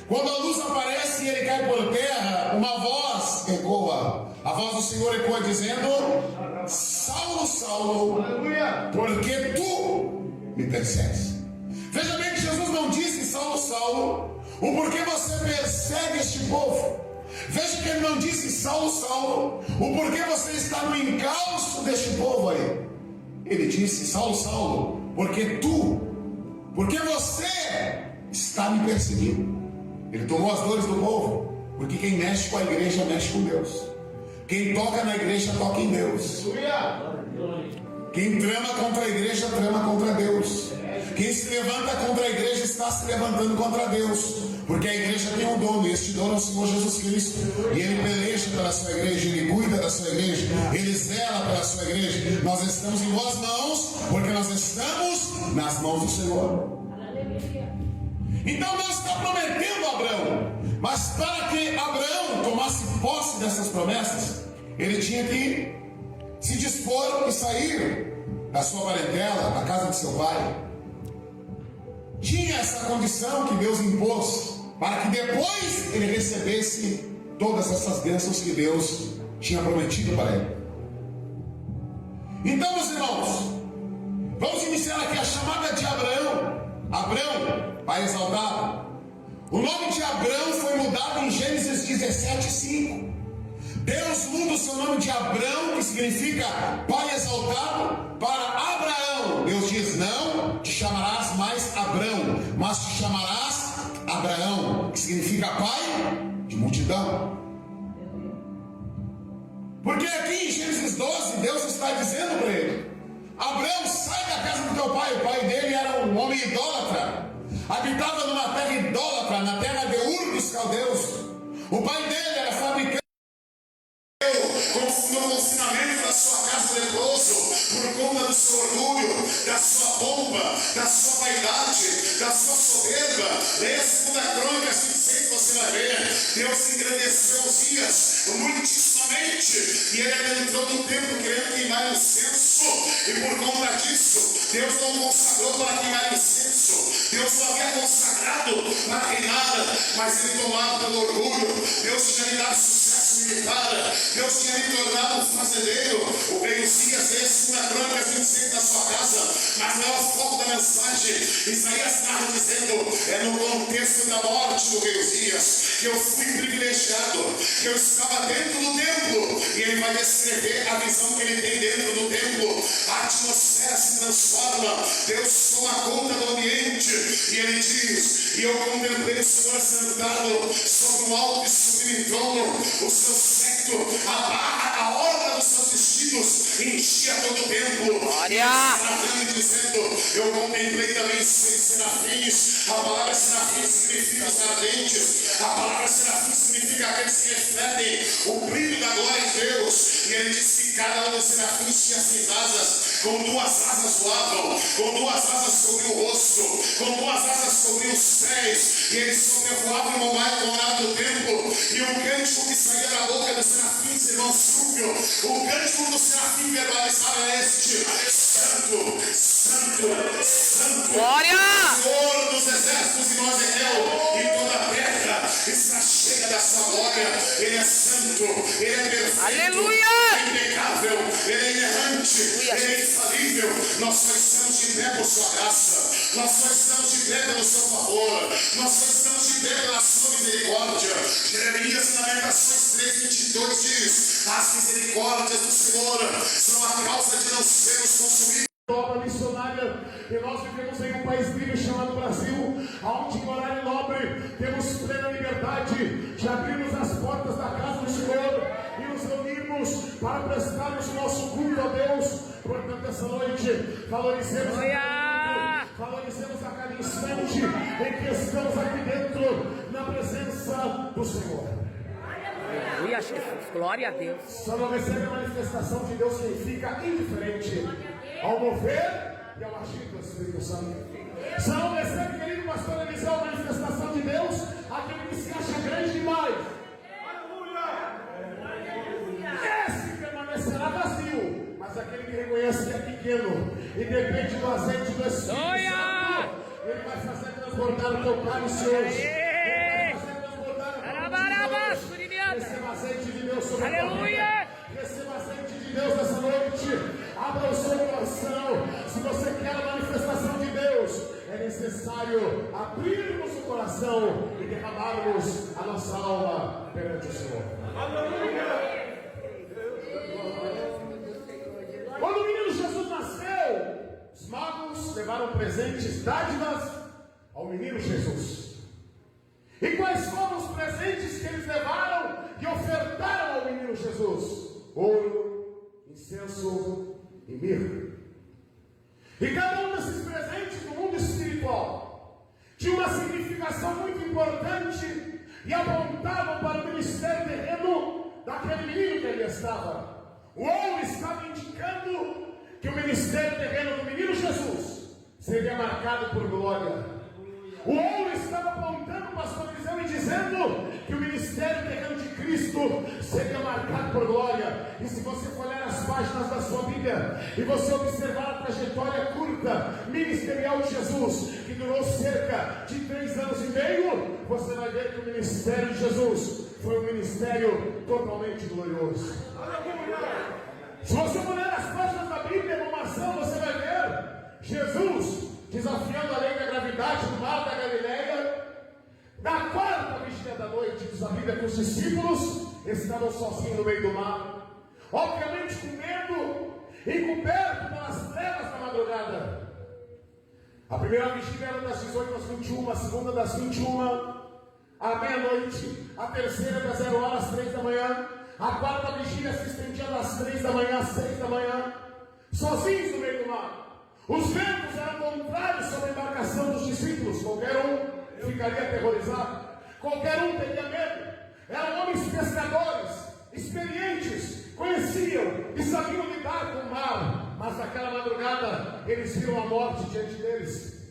Quando a luz aparece e ele cai por terra, uma voz ecoa. A voz do Senhor ecoa dizendo: Saulo, Saulo, por que tu me persegues? Veja bem que Jesus não disse: Saulo, Saulo, o porquê você persegue este povo. Veja que ele não disse: Saulo, Saulo, o porquê você está no encalço deste povo aí. Ele disse: Saulo, Saulo, porque você está me perseguindo. Ele tomou as dores do povo, porque quem mexe com a igreja mexe com Deus. Quem toca na igreja toca em Deus. Quem trama contra a igreja trama contra Deus. Quem se levanta contra a igreja está se levantando contra Deus, porque a igreja tem um dono, e este dono é o Senhor Jesus Cristo, e Ele peleja pela sua igreja, Ele cuida da sua igreja, Ele zela pela sua igreja. Nós estamos em boas mãos, porque nós estamos nas mãos do Senhor. Então Deus está prometendo a Abraão, mas para que Abraão tomasse posse dessas promessas, ele tinha que se dispor e sair da sua parentela, da casa de seu pai. Tinha essa condição que Deus impôs, para que depois ele recebesse todas essas bênçãos que Deus tinha prometido para ele. Então, meus irmãos, vamos iniciar aqui a chamada de Abraão. Abraão, pai exaltado. O nome de Abraão foi mudado em Gênesis 17:5. Deus muda o seu nome de Abraão, que significa pai exaltado, para Abraão. Deus diz: não te chamarás mais Abrão, mas te chamarás Abraão, que significa pai de multidão. Porque aqui em Gênesis 12, Deus está dizendo para ele: Abraão, sai da casa do teu pai. O pai dele era um homem idólatra, habitava numa terra idólatra, na terra de Ur dos Caldeus. O pai dele era fabricante no confinamento da sua casa leproso, por conta do seu orgulho, da sua pompa, da sua vaidade, da sua soberba. Leia a 2 Crônicas 26, você vai ver. Deus engrandeceu Uzias muitíssimamente, e ele adentrou no templo querendo queimar incenso, e por conta disso Deus não consagrou para queimar incenso. Deus o havia consagrado para reinar, mas ele, tomado pelo orgulho, Deus tinha lhe dado sucesso militar, Deus tinha lhe tornado um fazendeiro. O rei Uzias lê 2 Crônicas 26 na sua casa, mas não é o foco da mensagem. Isaías narra dizendo: é no contexto da morte do rei Uzias que eu fui privilegiado, que eu estava dentro do templo, e ele vai descrever a visão que ele tem dentro do templo. A atmosfera se transforma, Deus toma conta do ambiente, e ele diz: e eu contemplei o Senhor sentado sobre um alto e sublime trono, o seu séquito, a barra, a orla dos seus vestidos enchia todo o templo. Glória! E dizendo: eu contemplei também 6 serafins. A palavra serafim significa os ardentes, a palavra serafim significa aqueles que refletem o brilho da glória de Deus. E ele diz que cada um dos serafins tinha 6 asas, com 2 asas voavam, com 2 asas sobre o rosto, com 2 asas sobre os pés, e eles sobrevoavam o morado do templo. E o cântico que saía da boca dos serafins, irmão Súbio, o cântico do serafim verbalizava este: Santo, Santo, Santo, glória! Senhor dos exércitos, e nós e toda a terra está cheia da sua glória. Ele é santo, ele é perfeito, aleluia! É impecável, ele é inerrante, ele é infalível. Nós só estamos de pé por sua graça, nós só estamos de pé pelo seu favor, nós só estamos de pé pela sua misericórdia. Jeremias, Lamentações 3:22 diz: as misericórdias do Senhor são a causa de não sermos consumidos. Obra missionária, e nós vivemos em um país livre chamado Brasil, onde em horário nobre temos plena liberdade de abrirmos as portas da casa do Senhor e nos reunirmos para prestarmos o nosso culto a Deus. Portanto, essa noite valorizemos a cada instante em que estamos aqui dentro na presença do Senhor. Aleluia, Jesus, glória a Deus. Só não recebe a manifestação de Deus quem fica indiferente ao mover e ao agir do Espírito Santo. Só não recebe, querido pastor Eliseu, a manifestação de Deus aquele que se acha grande demais. Esse permanecerá vazio, mas aquele que reconhece que é pequeno e depende do azeite do Espírito Santo, ele vai fazer transbordar o teu cálice hoje. é necessário abrirmos o coração e derramarmos a nossa alma perante o Senhor. Quando o menino Jesus nasceu, os magos levaram presentes, dádivas ao menino Jesus. E quais foram os presentes que eles levaram e ofertaram ao menino Jesus? Ouro, incenso e mirra. E cada um desses presentes no mundo espiritual tinha uma significação muito importante e apontavam para o ministério terreno daquele menino que ali estava. O ouro estava indicando que o ministério terreno do menino Jesus seria marcado por glória. O ouro estava apontando, pastor Eliseu, e dizendo que o ministério terreno de Cristo seria marcado por glória. E se você for olhar as páginas da sua Bíblia e você observar a trajetória curta ministerial de Jesus, que durou cerca de 3 anos e meio, você vai ver que o ministério de Jesus foi um ministério totalmente glorioso. Se você olhar as páginas da Bíblia como ação, você vai ver Jesus desafiando a lei da gravidade no mar da Galileia. Na 4ª vigília da noite, diz a Bíblia que os discípulos estavam sozinhos no meio do mar, obviamente com medo, encoberto pelas trevas da madrugada. A primeira vigília era das 18 às 21, a segunda das 21 à meia-noite, a terceira das 0 horas às 3 da manhã, a 4ª vigília se estendia das 3 da manhã às 6 da manhã, sozinhos no meio do mar. Os ventos eram contrários sobre a embarcação dos discípulos. Qualquer um ficaria aterrorizado, qualquer um teria medo. Eram homens pescadores, experientes, conheciam e sabiam lidar com o mar. Mas naquela madrugada eles viram a morte diante deles.